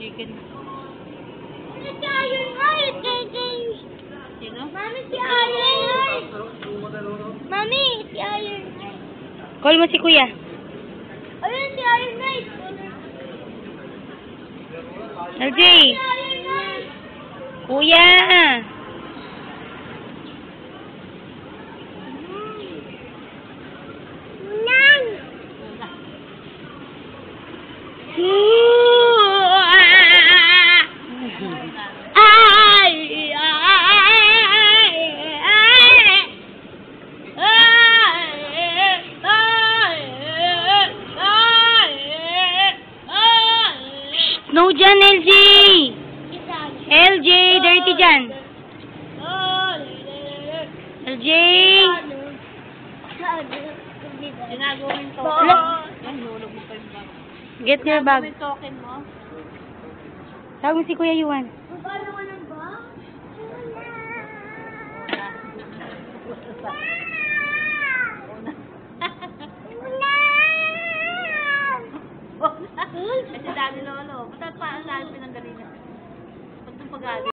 chicken. Si Ayon nga eh, Sino? Mami, si Ayon nga eh. Mami, si Ayon nga eh. Call mo si kuya. Ayun, si Ayon nga eh. LJ! Si Ayon nga eh. Kuya! Nang! No dyan, LJ! LJ, dirty dyan. LJ! Tinago mo yung Wala. token. Yan, hulog mo pa yung bag. Get your Tinago mo bag. yung token mo. Tawag mo si Kuya Yuan. Paano ka nang ba? Kasi dami lolo. Ba't pa ang lahat pinanggalina? Ba't yung pag